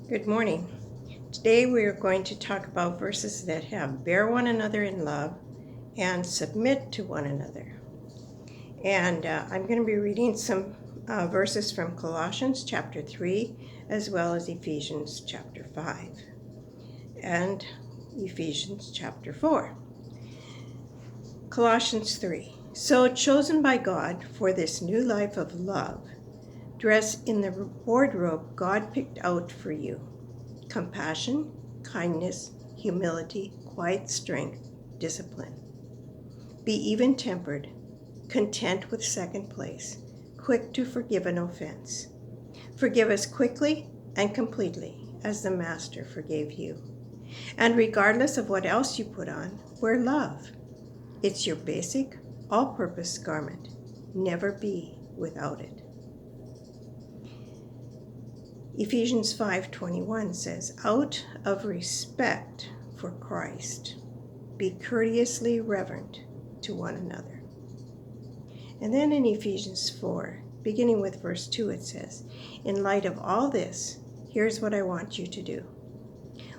Good morning. Today we are going to talk about verses that have bear one another in love and submit to one another. And I'm going to be reading some verses from Colossians chapter 3 as well as Ephesians chapter 5 and Ephesians chapter 4. Colossians 3. So chosen by God for this new life of love, dress in the wardrobe God picked out for you. Compassion, kindness, humility, quiet strength, discipline. Be even-tempered, content with second place, quick to forgive an offense. Forgive us quickly and completely, as the Master forgave you. And regardless of what else you put on, wear love. It's your basic, all-purpose garment. Never be without it. Ephesians 5:21 says, out of respect for Christ, be courteously reverent to one another. And then in Ephesians 4, beginning with verse 2, it says, in light of all this, here's what I want you to do.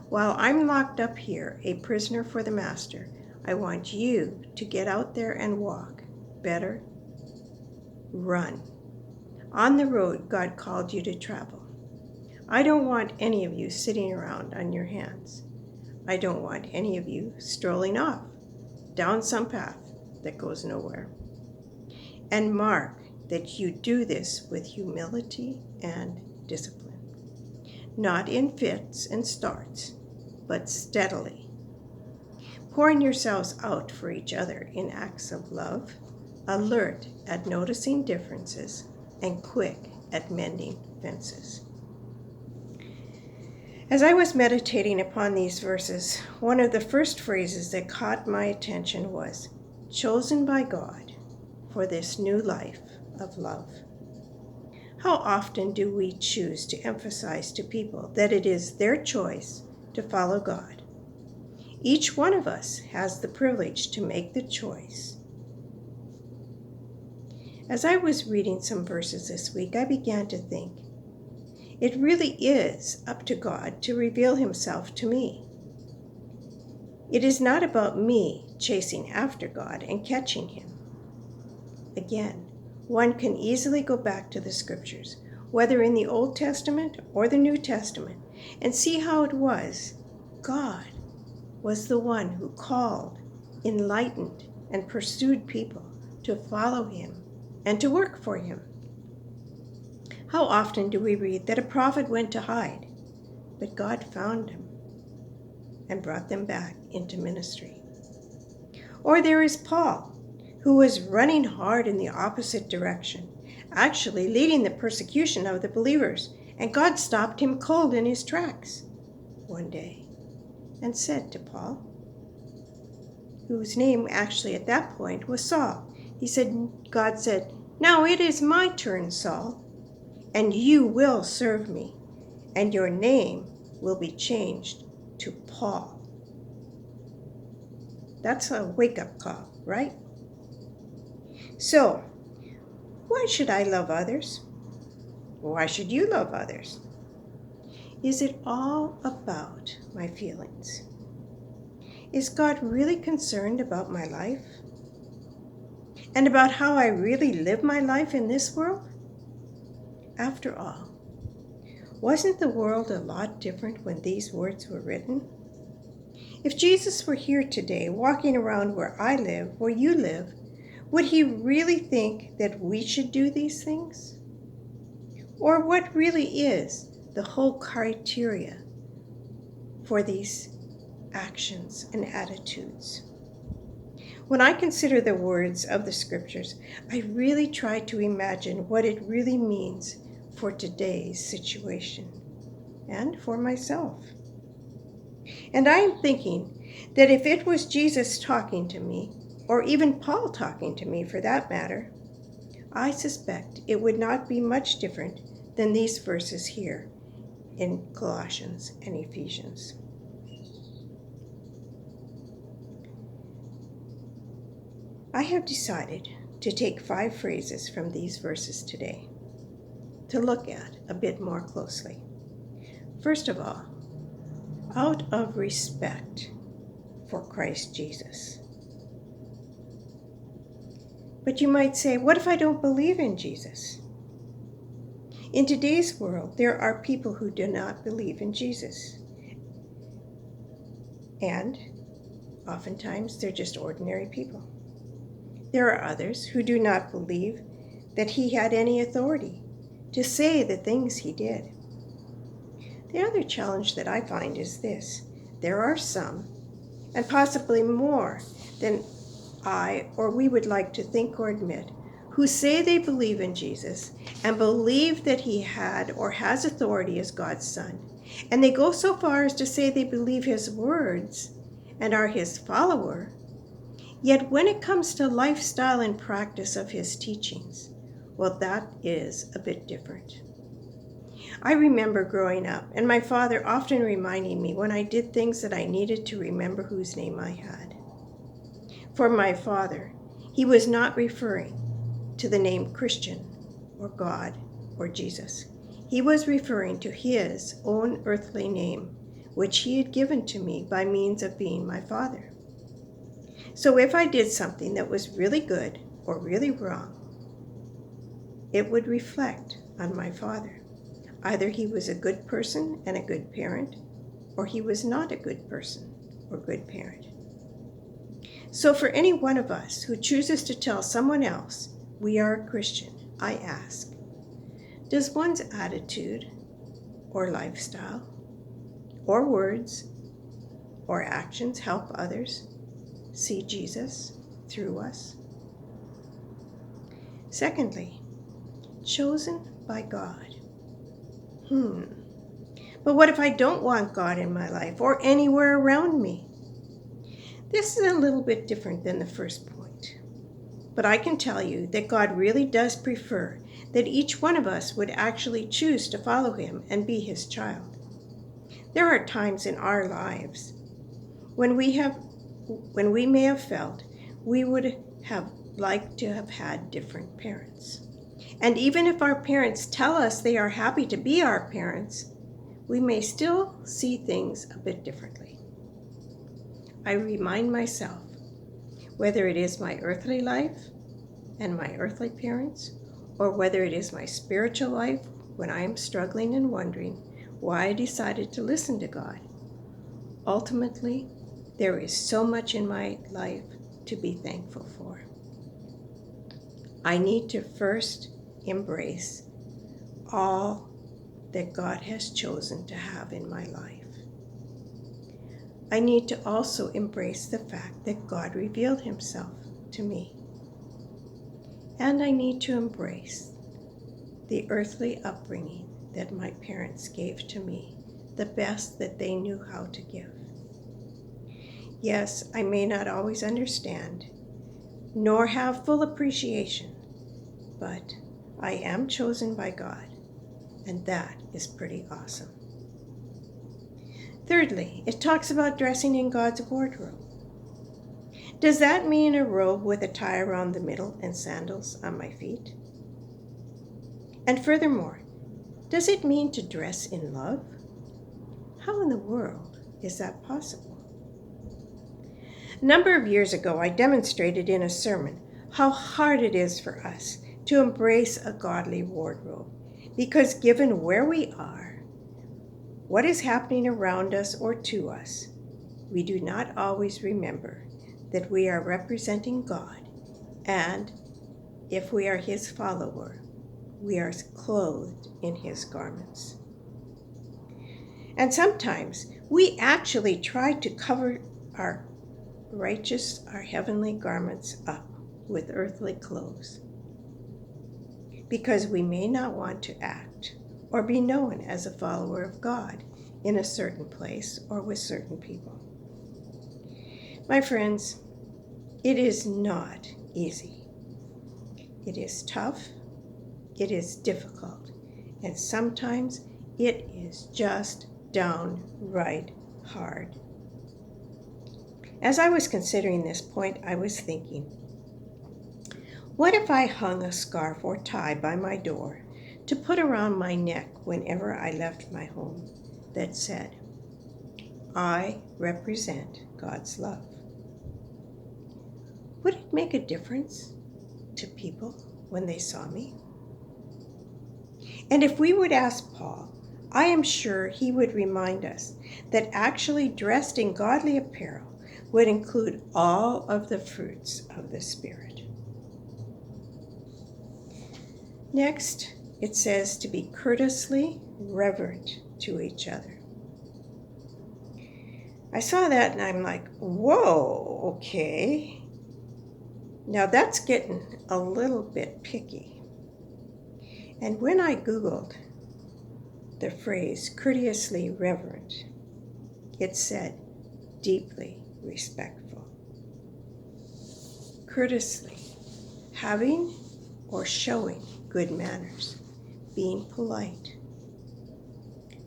While I'm locked up here, a prisoner for the Master, I want you to get out there and walk. Better, run. On the road God called you to travel. I don't want any of you sitting around on your hands. I don't want any of you strolling off down some path that goes nowhere. And mark that you do this with humility and discipline, not in fits and starts, but steadily, pouring yourselves out for each other in acts of love, alert at noticing differences, and quick at mending fences. As I was meditating upon these verses, one of the first phrases that caught my attention was, chosen by God for this new life of love. How often do we choose to emphasize to people that it is their choice to follow God? Each one of us has the privilege to make the choice. As I was reading some verses this week, I began to think, it really is up to God to reveal himself to me. It is not about me chasing after God and catching him. Again, one can easily go back to the scriptures, whether in the Old Testament or the New Testament, and see how it was God was the one who called, enlightened, and pursued people to follow him and to work for him. How often do we read that a prophet went to hide, but God found him and brought them back into ministry? Or there is Paul, who was running hard in the opposite direction, actually leading the persecution of the believers, and God stopped him cold in his tracks one day and said to Paul, whose name actually at that point was Saul, God said, now it is my turn, Saul, and you will serve me, and your name will be changed to Paul. That's a wake-up call, right? So, why should I love others? Why should you love others? Is it all about my feelings? Is God really concerned about my life? And about how I really live my life in this world? After all, wasn't the world a lot different when these words were written? If Jesus were here today, walking around where I live, where you live, would he really think that we should do these things? Or what really is the whole criteria for these actions and attitudes? When I consider the words of the scriptures, I really try to imagine what it really means for today's situation and for myself. And I am thinking that if it was Jesus talking to me, or even Paul talking to me for that matter, I suspect it would not be much different than these verses here in Colossians and Ephesians. I have decided to take 5 phrases from these verses today to look at a bit more closely. First of all, out of respect for Christ Jesus. But you might say, what if I don't believe in Jesus? In today's world, there are people who do not believe in Jesus. And oftentimes, they're just ordinary people. There are others who do not believe that he had any authority to say the things he did. The other challenge that I find is this. There are some, and possibly more than I or we would like to think or admit, who say they believe in Jesus and believe that he had or has authority as God's son. And they go so far as to say they believe his words and are his follower. Yet when it comes to lifestyle and practice of his teachings, well, that is a bit different. I remember growing up and my father often reminding me when I did things that I needed to remember whose name I had. For my father, he was not referring to the name Christian or God or Jesus. He was referring to his own earthly name, which he had given to me by means of being my father. So if I did something that was really good or really wrong, it would reflect on my father. Either he was a good person and a good parent, or he was not a good person or good parent. So for any one of us who chooses to tell someone else we are a Christian, I ask, does one's attitude or lifestyle or words or actions help others see Jesus through us? Secondly, chosen by God. But what if I don't want God in my life or anywhere around me? This is a little bit different than the first point. But I can tell you that God really does prefer that each one of us would actually choose to follow him and be his child. There are times in our lives when we may have felt we would have liked to have had different parents. And even if our parents tell us they are happy to be our parents, we may still see things a bit differently. I remind myself, whether it is my earthly life and my earthly parents, or whether it is my spiritual life when I am struggling and wondering why I decided to listen to God, ultimately, there is so much in my life to be thankful for. I need to first embrace all that God has chosen to have in my life. I need to also embrace the fact that God revealed himself to me. And I need to embrace the earthly upbringing that my parents gave to me, the best that they knew how to give. Yes, I may not always understand, nor have full appreciation, but I am chosen by God, and that is pretty awesome. Thirdly, it talks about dressing in God's wardrobe. Does that mean a robe with a tie around the middle and sandals on my feet? And furthermore, does it mean to dress in love? How in the world is that possible? A number of years ago, I demonstrated in a sermon how hard it is for us to embrace a godly wardrobe, because given where we are, what is happening around us or to us, we do not always remember that we are representing God, and if we are his follower, we are clothed in his garments. And sometimes we actually try to cover our heavenly garments up with earthly clothes, because we may not want to act or be known as a follower of God in a certain place or with certain people. My friends, it is not easy. It is tough, it is difficult, and sometimes it is just downright hard. As I was considering this point, I was thinking, what if I hung a scarf or tie by my door to put around my neck whenever I left my home, that said, I represent God's love. Would it make a difference to people when they saw me? And if we would ask Paul, I am sure he would remind us that actually dressed in godly apparel would include all of the fruits of the Spirit. Next, it says to be courteously reverent to each other. I saw that and I'm like, whoa, okay. Now that's getting a little bit picky. And when I Googled the phrase courteously reverent, it said deeply respectful. Courteously, having or showing good manners, being polite.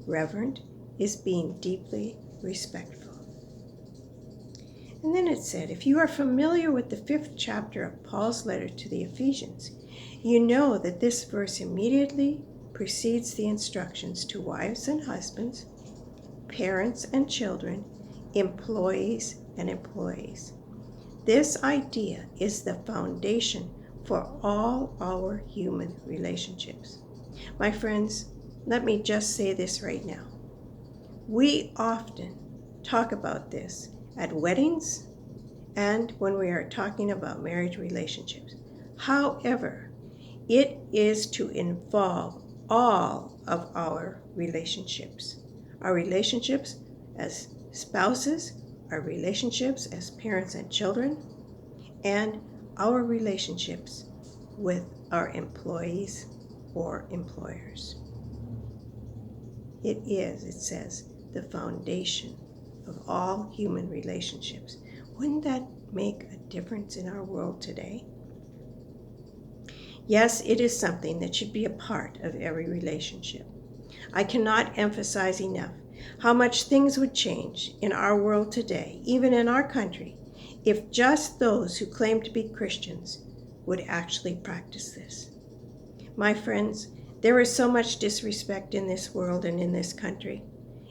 Reverent is being deeply respectful. And then it said, if you are familiar with the 5th chapter of Paul's letter to the Ephesians, you know that this verse immediately precedes the instructions to wives and husbands, parents and children, employees and employees. This idea is the foundation for all our human relationships. My friends, let me just say this right now. We often talk about this at weddings and when we are talking about marriage relationships. However, it is to involve all of our relationships as spouses, our relationships as parents and children, and our relationships with our employees or employers. It says, the foundation of all human relationships. Wouldn't that make a difference in our world today? Yes, it is something that should be a part of every relationship. I cannot emphasize enough how much things would change in our world today, even in our country, if just those who claim to be Christians would actually practice this. My friends, there is so much disrespect in this world and in this country,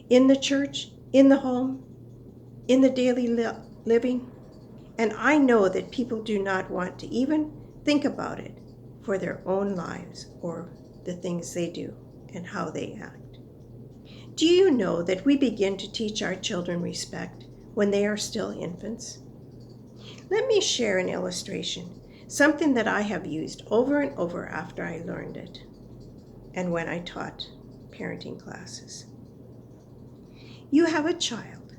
in the church, in the home, in the daily living, and I know that people do not want to even think about it for their own lives or the things they do and how they act. Do you know that we begin to teach our children respect when they are still infants? Let me share an illustration, something that I have used over and over after I learned it and when I taught parenting classes. You have a child,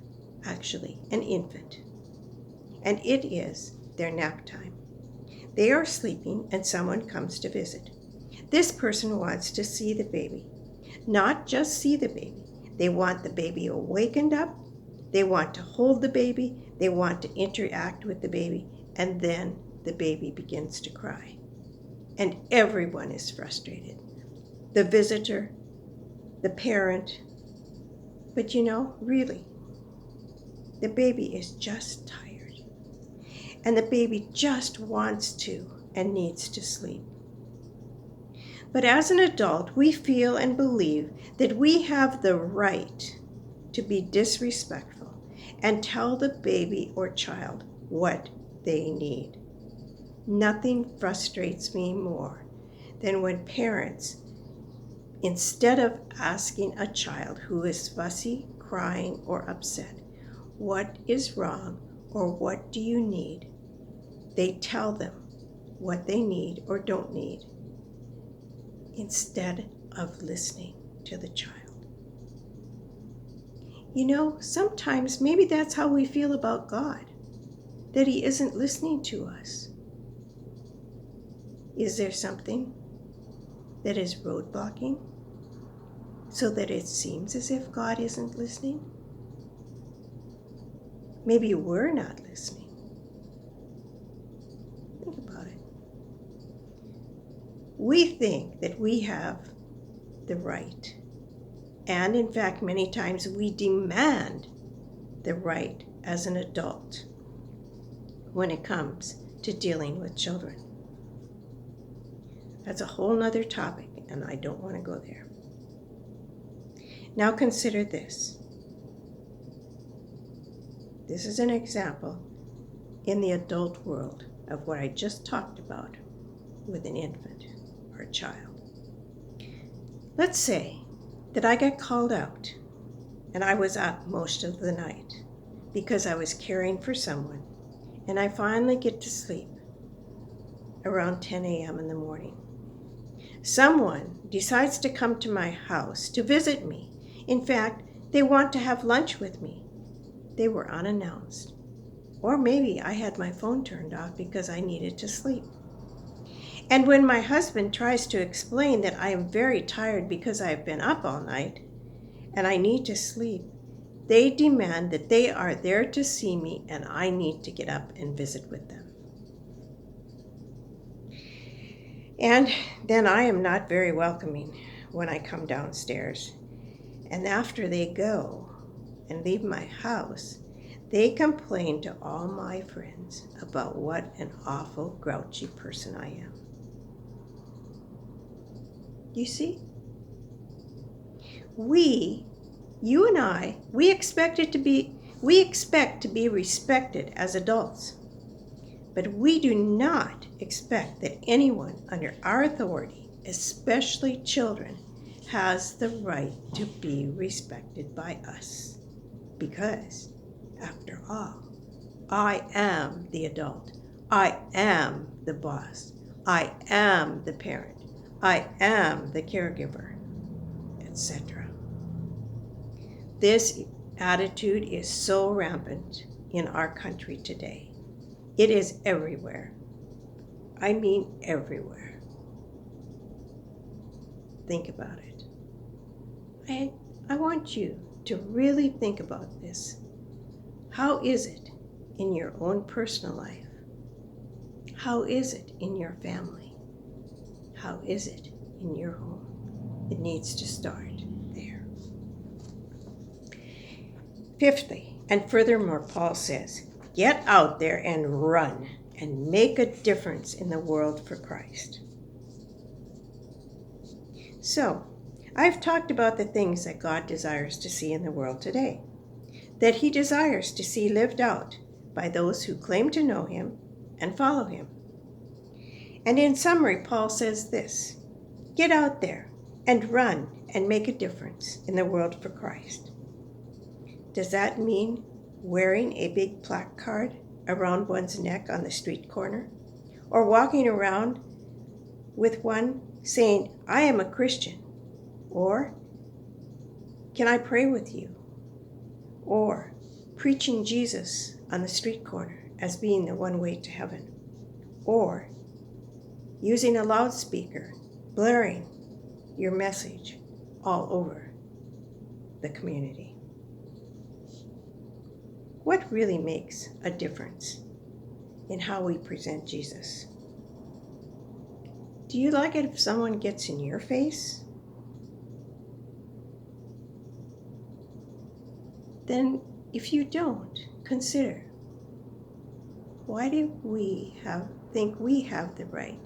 actually an infant, and it is their nap time. They are sleeping and someone comes to visit. This person wants to see the baby. Not just see the baby. They want the baby awakened up. They want to hold the baby. They want to interact with the baby. And then the baby begins to cry. And everyone is frustrated. The visitor, the parent. But really, the baby is just tired. And the baby just wants to and needs to sleep. But as an adult, we feel and believe that we have the right to be disrespectful and tell the baby or child what they need. Nothing frustrates me more than when parents, instead of asking a child who is fussy, crying, or upset, what is wrong or what do you need, they tell them what they need or don't need, instead of listening to the child. Sometimes maybe that's how we feel about God, that He isn't listening to us. Is there something that is roadblocking so that it seems as if God isn't listening? Maybe we're not listening. Think about it. We think that we have the right, and in fact, many times we demand the right as an adult when it comes to dealing with children. That's a whole nother topic, and I don't want to go there. Now consider this. This is an example in the adult world of what I just talked about with an infant or a child. Let's say that I got called out and I was up most of the night because I was caring for someone, and I finally get to sleep around 10 a.m. in the morning. Someone decides to come to my house to visit me. In fact, they want to have lunch with me. They were unannounced. Or maybe I had my phone turned off because I needed to sleep. And when my husband tries to explain that I am very tired because I have been up all night and I need to sleep, they demand that they are there to see me and I need to get up and visit with them. And then I am not very welcoming when I come downstairs. And after they go and leave my house, they complain to all my friends about what an awful, grouchy person I am. You see? You and I, we expect to be respected as adults. But we do not expect that anyone under our authority, especially children, has the right to be respected by us. Because, after all, I am the adult. I am the boss. I am the parent. I am the caregiver, etc. This attitude is so rampant in our country today. It is everywhere. I mean everywhere. Think about it. I want you to really think about this. How is it in your own personal life? How is it in your family? How is it in your home? It needs to start there. Fifthly, and furthermore, Paul says, get out there and run and make a difference in the world for Christ. So, I've talked about the things that God desires to see in the world today, that He desires to see lived out by those who claim to know Him and follow Him. And in summary, Paul says this: get out there and run and make a difference in the world for Christ. Does that mean wearing a big placard around one's neck on the street corner? Or walking around with one saying, I am a Christian? Or, can I pray with you? Or, preaching Jesus on the street corner as being the one way to heaven? Or, using a loudspeaker, blaring your message all over the community? What really makes a difference in how we present Jesus? Do you like it if someone gets in your face? Then, if you don't, consider, why do we think we have the right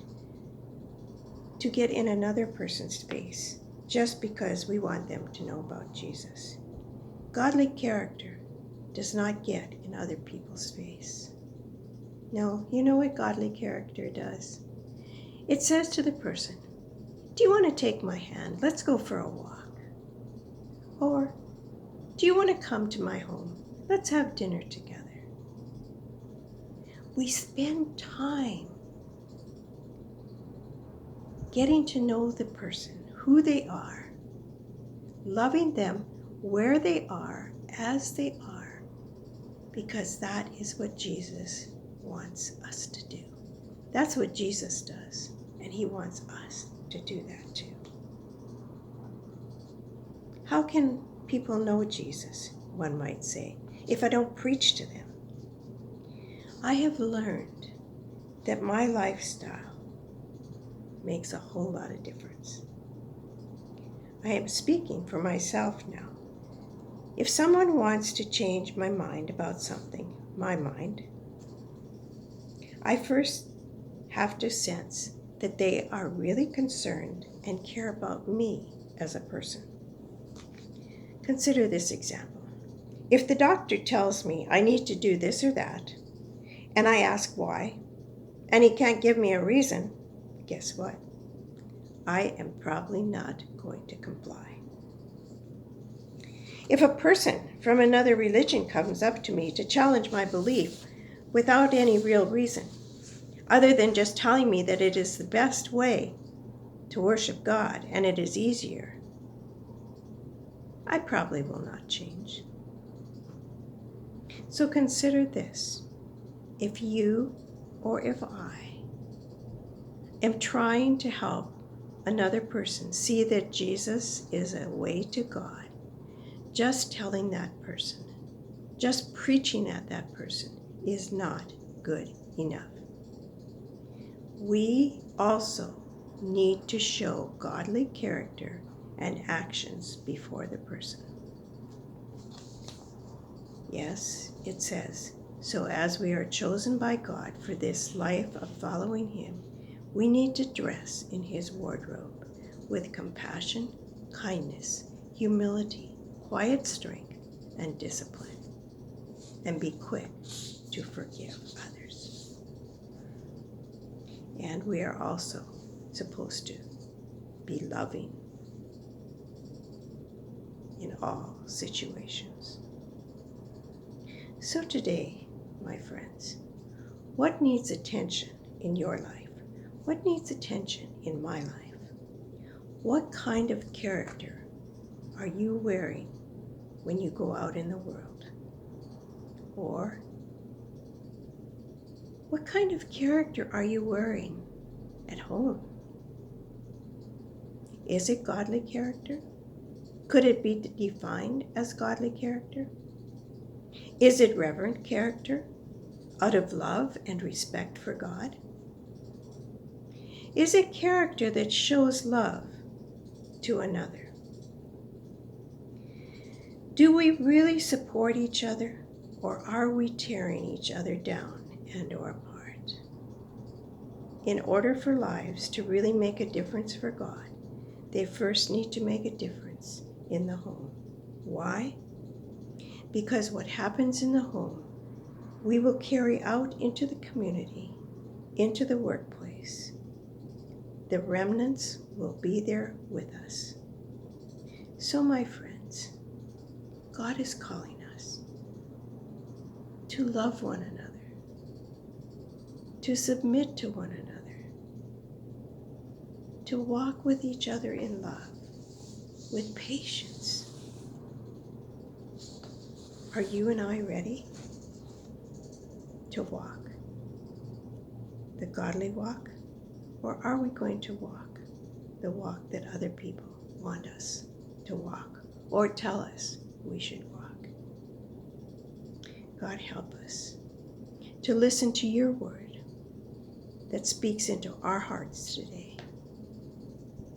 to get in another person's face just because we want them to know about Jesus? Godly character does not get in other people's face. No, you know what godly character does? It says to the person, do you want to take my hand? Let's go for a walk. Or, do you want to come to my home? Let's have dinner together. We spend time getting to know the person, who they are, loving them where they are, as they are, because that is what Jesus wants us to do. That's what Jesus does, and He wants us to do that too. How can people know Jesus, one might say, if I don't preach to them? I have learned that my lifestyle makes a whole lot of difference. I am speaking for myself now. If someone wants to change my mind about something, I first have to sense that they are really concerned and care about me as a person. Consider this example. If the doctor tells me I need to do this or that, and I ask why, and he can't give me a reason, guess what? I am probably not going to comply. If a person from another religion comes up to me to challenge my belief without any real reason, other than just telling me that it is the best way to worship God and it is easier, I probably will not change. So consider this. If you or if I am trying to help another person see that Jesus is a way to God, just telling that person, just preaching at that person is not good enough. We also need to show godly character and actions before the person. Yes, it says, so as we are chosen by God for this life of following Him, we need to dress in His wardrobe with compassion, kindness, humility, quiet strength, and discipline, and be quick to forgive others. And we are also supposed to be loving in all situations. So today, my friends, what needs attention in your life? What needs attention in my life? What kind of character are you wearing when you go out in the world? Or what kind of character are you wearing at home? Is it godly character? Could it be defined as godly character? Is it reverent character out of love and respect for God? Is it character that shows love to another? Do we really support each other, or are we tearing each other down and or apart? In order for lives to really make a difference for God, they first need to make a difference in the home. Why? Because what happens in the home, we will carry out into the community, into the workplace. The remnants will be there with us. So, my friends, God is calling us to love one another, to submit to one another, to walk with each other in love, with patience. Are you and I ready to walk the godly walk? Or are we going to walk the walk that other people want us to walk or tell us we should walk? God, help us to listen to your word that speaks into our hearts today.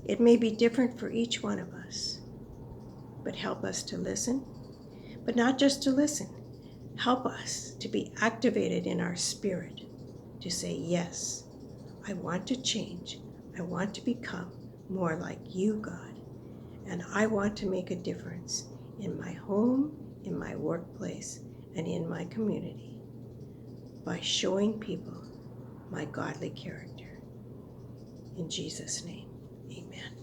It may be different for each one of us, but help us to listen, but not just to listen. Help us to be activated in our spirit to say, yes, I want to change. I want to become more like you, God. And I want to make a difference in my home, in my workplace, and in my community by showing people my godly character. In Jesus' name, amen.